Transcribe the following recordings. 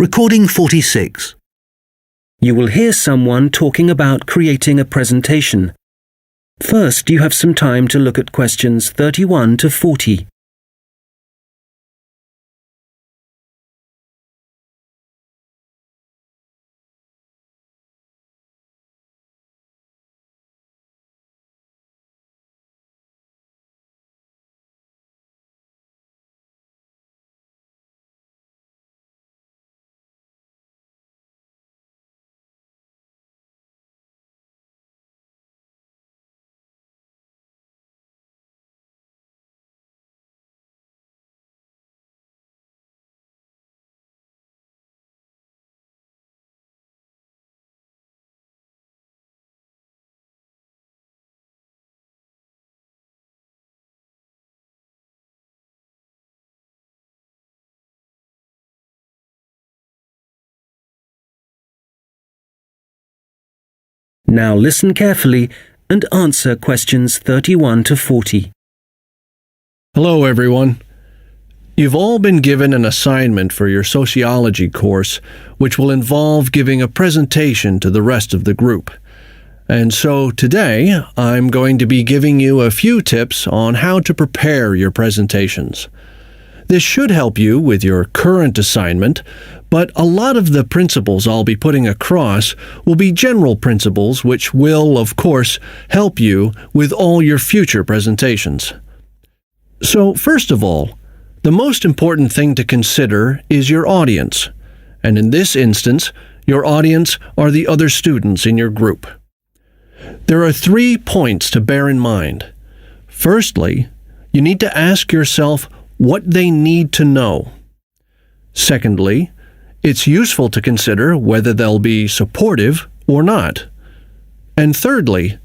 Recording 46. You will hear someone talking about creating a presentation. First, you have some time to look at questions 31 to 40. Now listen carefully and answer questions 31 to 40. Hello, everyone. You've all been given an assignment for your sociology course, which will involve giving a presentation to the rest of the group. And so today, I'm going to be giving you a few tips on how to prepare your presentations. This should help you with your current assignment, but a lot of the principles I'll be putting across will be general principles which will, of course, help you with all your future presentations. So, first of all, the most important thing to consider is your audience, and in this instance, your audience are the other students in your group. There are 3 points to bear in mind. Firstly, you need to ask yourself what they need to know. Secondly, it's useful to consider whether they'll be supportive or not. And thirdly,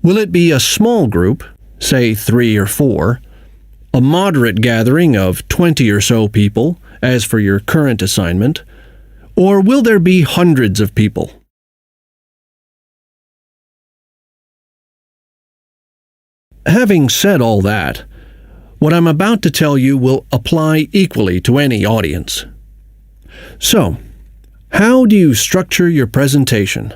will it be a small group, say 3 or 4, a moderate gathering of 20 or so people, as for your current assignment, or will there be hundreds of people? Having said all that, what I'm about to tell you will apply equally to any audience. So, how do you structure your presentation?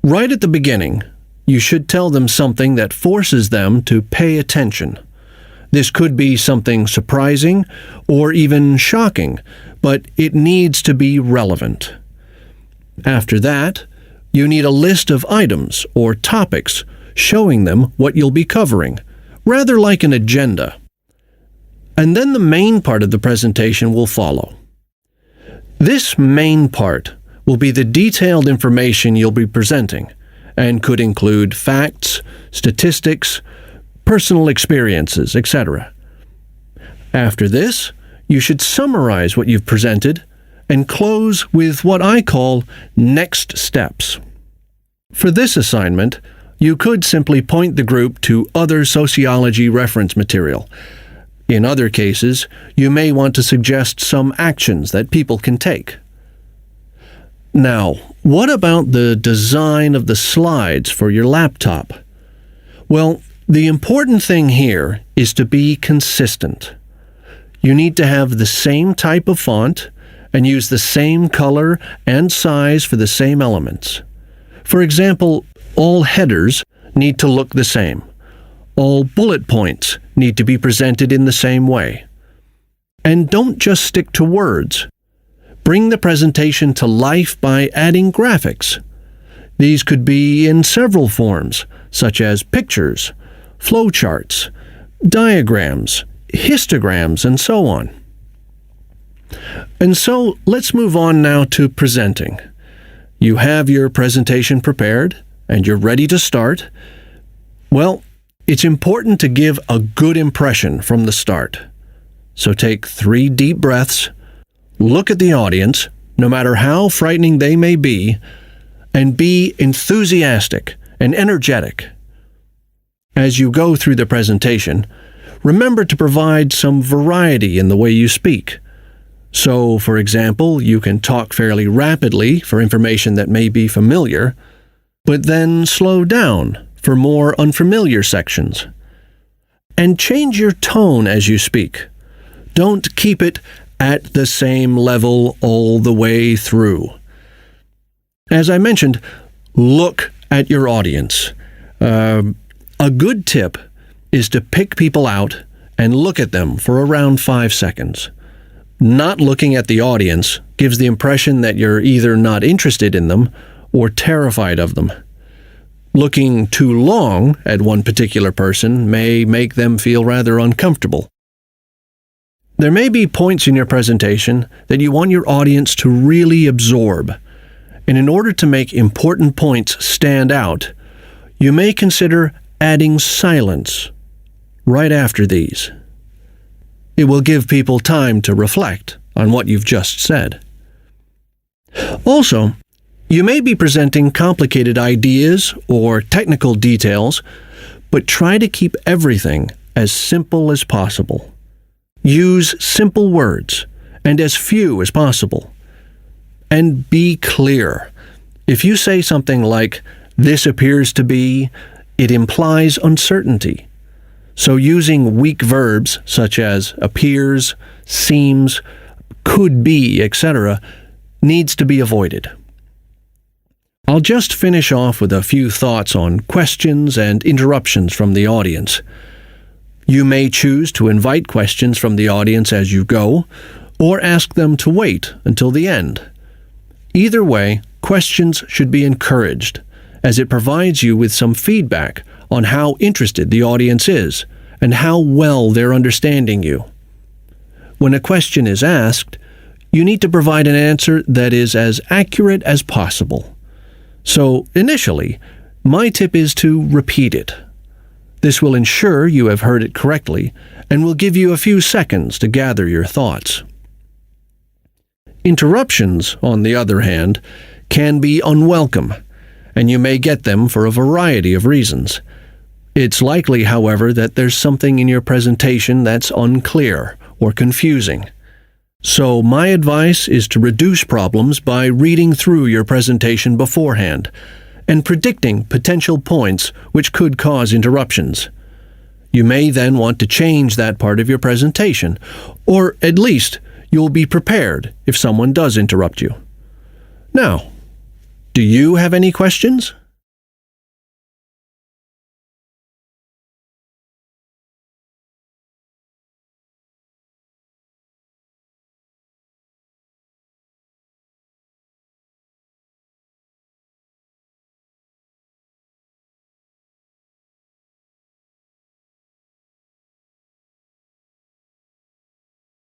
Right at the beginning, you should tell them something that forces them to pay attention. This could be something surprising or even shocking, but it needs to be relevant. After that, you need a list of items or topics showing them what you'll be covering, rather like an agenda. And then the main part of the presentation will follow. This main part will be the detailed information you'll be presenting, and could include facts, statistics, personal experiences, etc. After this, you should summarize what you've presented and close with what I call next steps. For this assignment, you could simply point the group to other sociology reference material. In other cases, you may want to suggest some actions that people can take. Now, what about the design of the slides for your laptop? Well, the important thing here is to be consistent. You need to have the same type of font and use the same color and size for the same elements. For example, all headers need to look the same. All bullet points need to be presented in the same way. And don't just stick to words. Bring the presentation to life by adding graphics. These could be in several forms, such as pictures, flowcharts, diagrams, histograms, and so on. And so let's move on now to presenting. You have your presentation prepared, and you're ready to start. Well, it's important to give a good impression from the start. So take 3 deep breaths, look at the audience, no matter how frightening they may be, and be enthusiastic and energetic. As you go through the presentation, remember to provide some variety in the way you speak. So, for example, you can talk fairly rapidly for information that may be familiar, but then slow down for more unfamiliar sections. And change your tone as you speak. Don't keep it at the same level all the way through. As I mentioned, look at your audience. A good tip is to pick people out and look at them for around 5 seconds. Not looking at the audience gives the impression that you're either not interested in them or terrified of them. Looking too long at one particular person may make them feel rather uncomfortable. There may be points in your presentation that you want your audience to really absorb, and in order to make important points stand out, you may consider adding silence right after these. It will give people time to reflect on what you've just said. Also, you may be presenting complicated ideas or technical details, but try to keep everything as simple as possible. Use simple words and as few as possible. And be clear. If you say something like, "This appears to be," it implies uncertainty. So using weak verbs such as appears, seems, could be, etc., needs to be avoided. I'll just finish off with a few thoughts on questions and interruptions from the audience. You may choose to invite questions from the audience as you go, or ask them to wait until the end. Either way, questions should be encouraged, as it provides you with some feedback on how interested the audience is and how well they're understanding you. When a question is asked, you need to provide an answer that is as accurate as possible. So, initially, my tip is to repeat it. This will ensure you have heard it correctly and will give you a few seconds to gather your thoughts. Interruptions, on the other hand, can be unwelcome, and you may get them for a variety of reasons. It's likely, however, that there's something in your presentation that's unclear or confusing. So my advice is to reduce problems by reading through your presentation beforehand and predicting potential points which could cause interruptions. You may then want to change that part of your presentation, or at least you'll be prepared if someone does interrupt you. Now, do you have any questions?